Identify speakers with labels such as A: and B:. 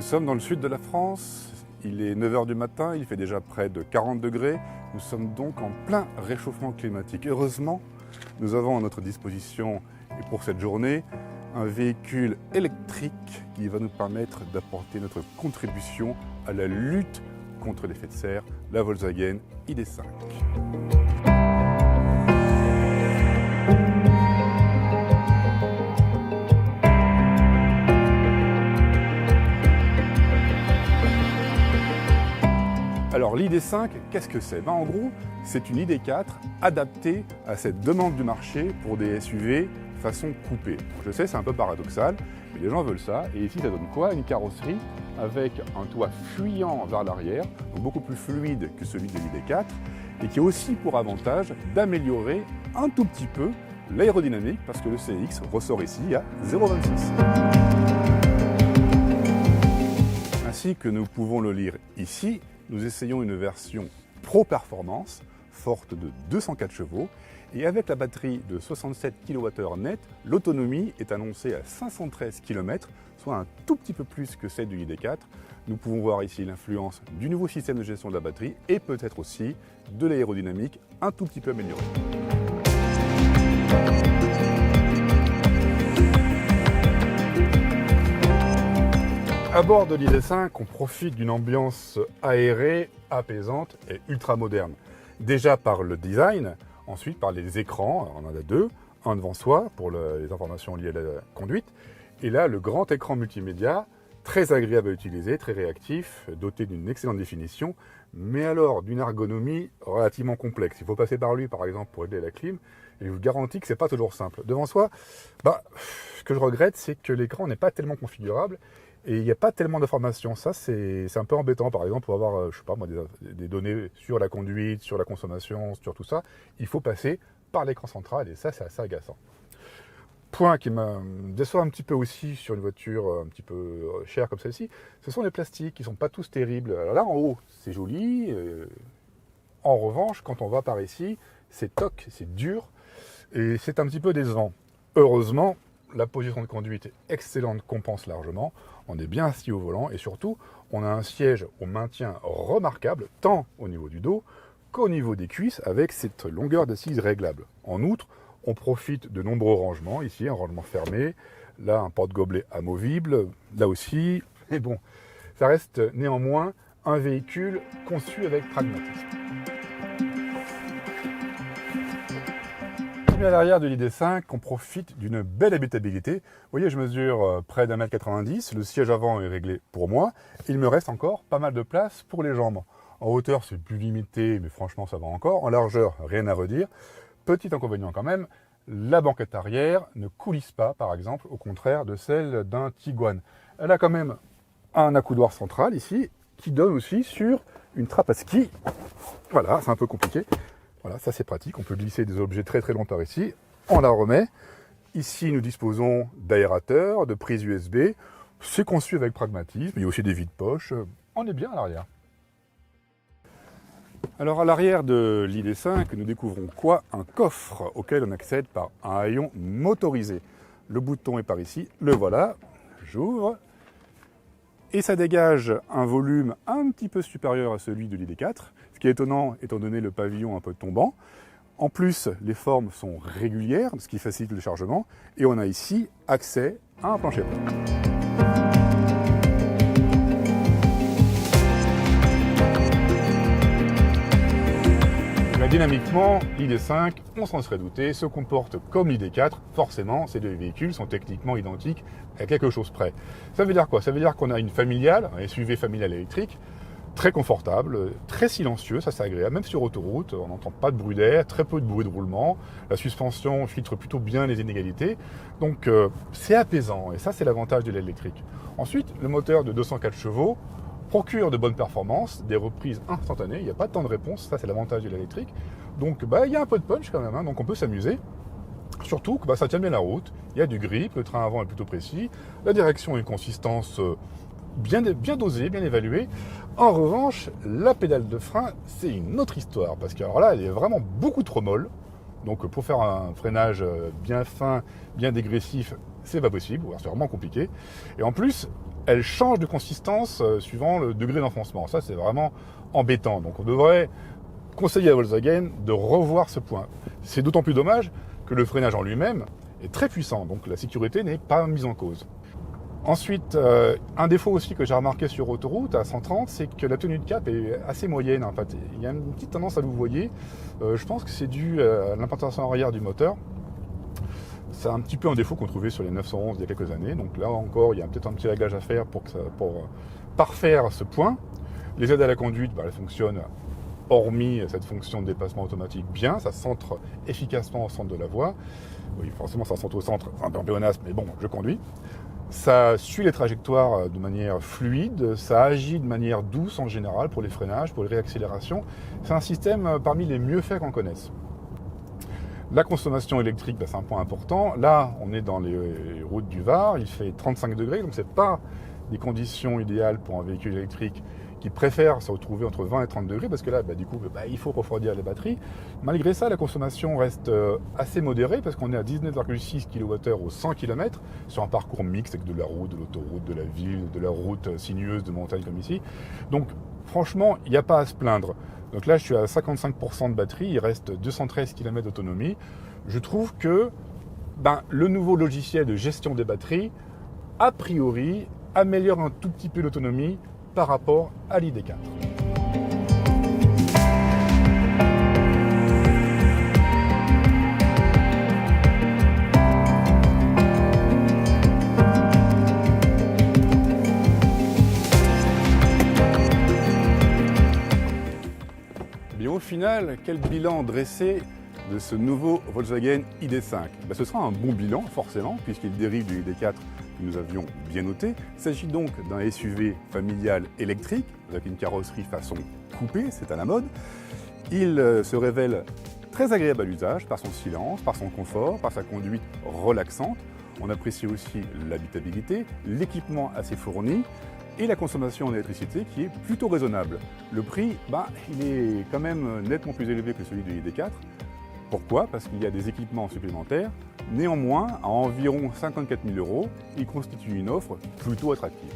A: sommes dans le sud de la France, il est 9 h du matin, il fait déjà près de 40 degrés. Nous sommes donc en plein réchauffement climatique. Heureusement, nous avons à notre disposition, et pour cette journée, un véhicule électrique qui va nous permettre d'apporter notre contribution à la lutte contre l'effet de serre, la Volkswagen ID.5. Alors l'ID.5, qu'est-ce que c'est? En gros, c'est une ID.4 adaptée à cette demande du marché pour des SUV façon coupée. Je sais, c'est un peu paradoxal, mais les gens veulent ça. Et ici, ça donne quoi? Une carrosserie avec un toit fuyant vers l'arrière, donc beaucoup plus fluide que celui de l'ID.4, et qui a aussi pour avantage d'améliorer un tout petit peu l'aérodynamique, parce que le CX ressort ici à 0,26. Ainsi que nous pouvons le lire ici, nous essayons une version Pro Performance, forte de 204 chevaux, et avec la batterie de 67 kWh net, l'autonomie est annoncée à 513 km, soit un tout petit peu plus que celle du ID.4. Nous pouvons voir ici l'influence du nouveau système de gestion de la batterie et peut-être aussi de l'aérodynamique un tout petit peu améliorée. À bord de l'ID.5, on profite d'une ambiance aérée, apaisante et ultra moderne. Déjà par le design, ensuite par les écrans, on en a deux, un devant soi pour les informations liées à la conduite, et là le grand écran multimédia, très agréable à utiliser, très réactif, doté d'une excellente définition, mais alors d'une ergonomie relativement complexe. Il faut passer par lui par exemple pour régler la clim, et je vous garantis que c'est pas toujours simple. Devant soi, ce que je regrette, c'est que l'écran n'est pas tellement configurable, et il n'y a pas tellement d'informations. Ça, c'est un peu embêtant. Par exemple, pour avoir, je sais pas moi, des données sur la conduite, sur la consommation, sur tout ça, il faut passer par l'écran central, et ça, c'est assez agaçant. Point qui me déçoit un petit peu aussi sur une voiture un petit peu chère comme celle-ci, ce sont les plastiques qui ne sont pas tous terribles. Alors là, en haut, c'est joli. En revanche, quand on va par ici, c'est toc, c'est dur, et c'est un petit peu décevant. Heureusement, la position de conduite excellente compense largement, on est bien assis au volant et surtout on a un siège au maintien remarquable tant au niveau du dos qu'au niveau des cuisses avec cette longueur d'assise réglable. En outre, on profite de nombreux rangements, ici un rangement fermé, là un porte-gobelet amovible, là aussi, mais bon, ça reste néanmoins un véhicule conçu avec pragmatisme. À l'arrière de l'ID.5, on profite d'une belle habitabilité. Vous voyez, je mesure près d'1,90 m, le siège avant est réglé pour moi, il me reste encore pas mal de place pour les jambes. En hauteur, c'est plus limité, mais franchement, ça va encore. En largeur, rien à redire. Petit inconvénient quand même, la banquette arrière ne coulisse pas, par exemple, au contraire de celle d'un Tiguan. Elle a quand même un accoudoir central ici, qui donne aussi sur une trappe à ski. Voilà, c'est un peu compliqué. Voilà, ça c'est pratique, on peut glisser des objets très très longs par ici, on la remet. Ici nous disposons d'aérateurs, de prises USB, c'est conçu avec pragmatisme, il y a aussi des vides-poches, on est bien à l'arrière. Alors à l'arrière de l'ID.5, nous découvrons quoi? Un coffre auquel on accède par un haillon motorisé. Le bouton est par ici, le voilà, j'ouvre. Et ça dégage un volume un petit peu supérieur à celui de l'ID.4, ce qui est étonnant étant donné le pavillon un peu tombant. En plus, les formes sont régulières, ce qui facilite le chargement, et on a ici accès à un plancher plat. Dynamiquement, l'ID.5, on s'en serait douté, se comporte comme l'ID.4. Forcément, ces deux véhicules sont techniquement identiques à quelque chose près. Ça veut dire quoi? Ça veut dire qu'on a une familiale, un SUV familial électrique, très confortable, très silencieux, ça c'est agréable. Même sur autoroute, on n'entend pas de bruit d'air, très peu de bruit de roulement. La suspension filtre plutôt bien les inégalités. Donc c'est apaisant, et ça c'est l'avantage de l'électrique. Ensuite, le moteur de 204 chevaux, procure de bonnes performances, des reprises instantanées, il n'y a pas de temps de réponse, ça c'est l'avantage de l'électrique. Donc il y a un peu de punch quand même, donc on peut s'amuser. Surtout que ça tient bien la route, il y a du grip, le train avant est plutôt précis, la direction et une consistance bien dosée, bien évaluée. En revanche, la pédale de frein, c'est une autre histoire, parce que alors là, elle est vraiment beaucoup trop molle. Donc pour faire un freinage bien fin, bien dégressif, c'est pas possible, c'est vraiment compliqué. Et en plus, elle change de consistance suivant le degré d'enfoncement. Ça, c'est vraiment embêtant. Donc on devrait conseiller à Volkswagen de revoir ce point. C'est d'autant plus dommage que le freinage en lui-même est très puissant, donc la sécurité n'est pas mise en cause. Ensuite, un défaut aussi que j'ai remarqué sur autoroute à 130, c'est que la tenue de cap est assez moyenne. En fait. Il y a une petite tendance à louvoyer. Je pense que c'est dû à l'implantation arrière du moteur. C'est un petit peu un défaut qu'on trouvait sur les 911 il y a quelques années. Donc là encore, il y a peut-être un petit réglage à faire pour parfaire ce point. Les aides à la conduite, elles fonctionnent, hormis cette fonction de déplacement automatique, bien. Ça centre efficacement au centre de la voie. Oui, forcément, ça centre au centre, c'est un peu un pléonasme, mais bon, je conduis. Ça suit les trajectoires de manière fluide, ça agit de manière douce en général pour les freinages, pour les réaccélérations. C'est un système parmi les mieux faits qu'on connaisse. La consommation électrique, c'est un point important. Là, on est dans les routes du Var, il fait 35 degrés, donc c'est pas des conditions idéales pour un véhicule électrique qui préfère se retrouver entre 20 et 30 degrés, parce que là, du coup, il faut refroidir les batteries. Malgré ça, la consommation reste assez modérée, parce qu'on est à 19,6 kWh au 100 km, sur un parcours mixte avec de la route, de l'autoroute, de la ville, de la route sinueuse de montagne comme ici. Donc, franchement, il n'y a pas à se plaindre. Donc là, je suis à 55% de batterie, il reste 213 km d'autonomie. Je trouve que le nouveau logiciel de gestion des batteries, a priori, améliore un tout petit peu l'autonomie par rapport à l'ID4. Bien, au final, quel bilan dresser de ce nouveau Volkswagen ID.5 ? Ce sera un bon bilan, forcément, puisqu'il dérive du ID.4 que nous avions bien noté. Il s'agit donc d'un SUV familial électrique, avec une carrosserie façon coupée, c'est à la mode. Il se révèle très agréable à l'usage, par son silence, par son confort, par sa conduite relaxante. On apprécie aussi l'habitabilité, l'équipement assez fourni, et la consommation en électricité qui est plutôt raisonnable. Le prix, il est quand même nettement plus élevé que celui de l'ID.4. Pourquoi ? Parce qu'il y a des équipements supplémentaires. Néanmoins, à environ 54 000 €, il constitue une offre plutôt attractive.